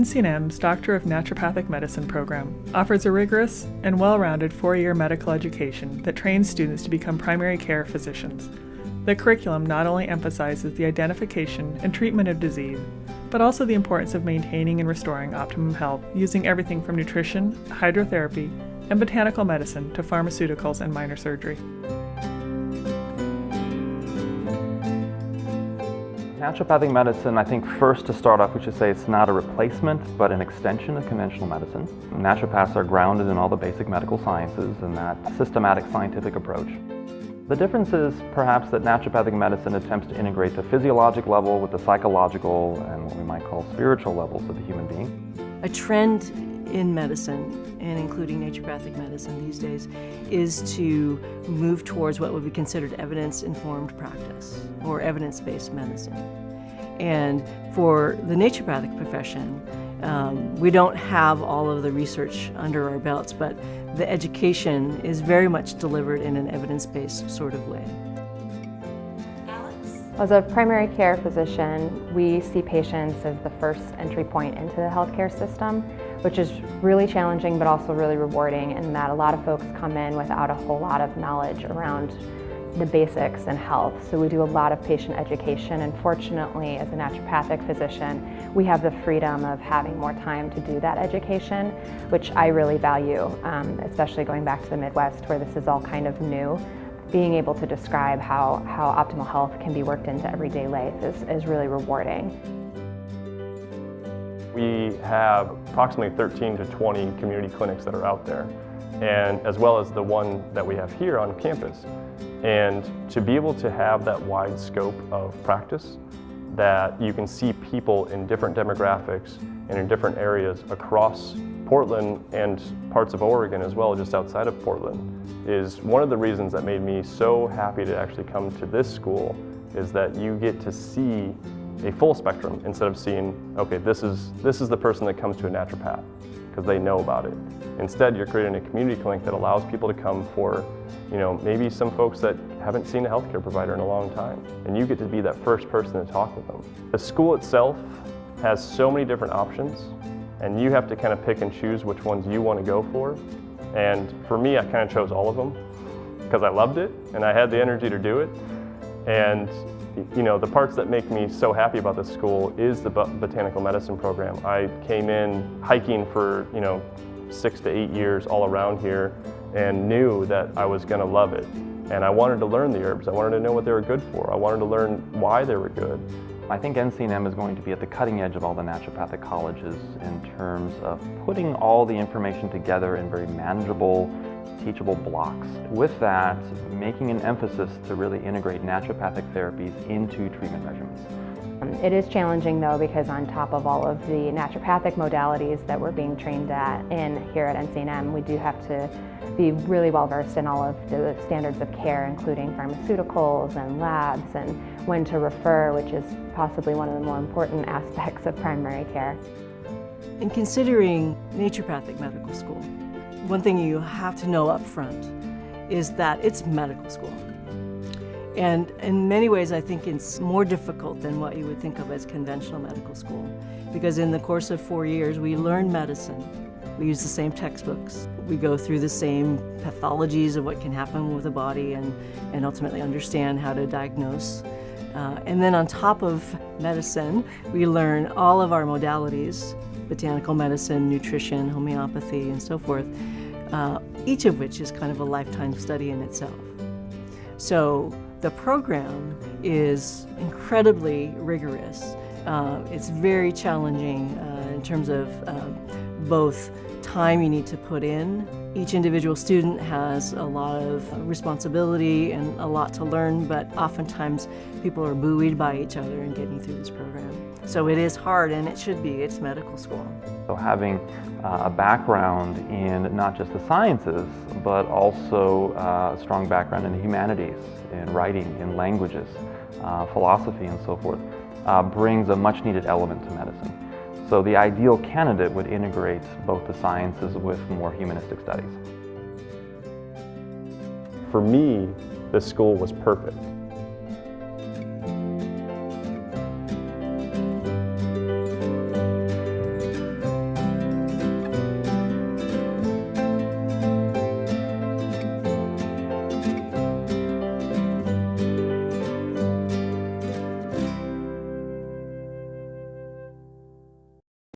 NC&M's Doctor of Naturopathic Medicine program offers a rigorous and well-rounded 4-year medical education that trains students to become primary care physicians. The curriculum not only emphasizes the identification and treatment of disease, but also the importance of maintaining and restoring optimum health using everything from nutrition, hydrotherapy, and botanical medicine to pharmaceuticals and minor surgery. Naturopathic medicine, I think first to start off we should say it's not a replacement but an extension of conventional medicine. Naturopaths are grounded in all the basic medical sciences and that systematic scientific approach. The difference is perhaps that naturopathic medicine attempts to integrate the physiologic level with the psychological and what we might call spiritual levels of the human being. A trend in medicine, and including naturopathic medicine these days, is to move towards what would be considered evidence-informed practice or evidence-based medicine. And for the naturopathic profession, we don't have all of the research under our belts, but the education is very much delivered in an evidence-based sort of way. As a primary care physician, we see patients as the first entry point into the healthcare system, which is really challenging but also really rewarding in that a lot of folks come in without a whole lot of knowledge around the basics in health. So we do a lot of patient education, and fortunately as a naturopathic physician, we have the freedom of having more time to do that education, which I really value, especially going back to the Midwest where this is all kind of new. Being able to describe how optimal health can be worked into everyday life is really rewarding. We have approximately 13 to 20 community clinics that are out there, and as well as the one that we have here on campus. And to be able to have that wide scope of practice, that you can see people in different demographics and in different areas across Portland and parts of Oregon as well, just outside of Portland, is one of the reasons that made me so happy to actually come to this school, is that you get to see a full spectrum instead of seeing, okay, this is the person that comes to a naturopath because they know about it. Instead, you're creating a community clinic that allows people to come for, maybe some folks that haven't seen a healthcare provider in a long time, and you get to be that first person to talk with them. The school itself has so many different options, and you have to kind of pick and choose which ones you want to go for. And for me, I kind of chose all of them because I loved it and I had the energy to do it. And the parts that make me so happy about this school is the botanical medicine program. I came in hiking for 6 to 8 years all around here and knew that I was going to love it. And I wanted to learn the herbs. I wanted to know what they were good for. I wanted to learn why they were good. I think NC&M is going to be at the cutting edge of all the naturopathic colleges in terms of putting all the information together in very manageable, teachable blocks. With that, making an emphasis to really integrate naturopathic therapies into treatment regimens. It is challenging though, because on top of all of the naturopathic modalities that we're being trained here at NC&M, we do have to be really well versed in all of the standards of care, including pharmaceuticals and labs and when to refer, which is possibly one of the more important aspects of primary care. In considering naturopathic medical school, one thing you have to know up front is that it's medical school. And in many ways, I think it's more difficult than what you would think of as conventional medical school, because in the course of 4 years, we learn medicine. We use the same textbooks. We go through the same pathologies of what can happen with the body and ultimately understand how to diagnose. And then on top of medicine, we learn all of our modalities, botanical medicine, nutrition, homeopathy, and so forth, each of which is kind of a lifetime study in itself. So the program is incredibly rigorous. It's very challenging in terms of both time you need to put in. Each individual student has a lot of responsibility and a lot to learn, but oftentimes people are buoyed by each other in getting through this program. So it is hard, and it should be. It's medical school. So having a background in not just the sciences, but also a strong background in the humanities, in writing, in languages, philosophy, and so forth, brings a much needed element to medicine. So the ideal candidate would integrate both the sciences with more humanistic studies. For me, this school was perfect.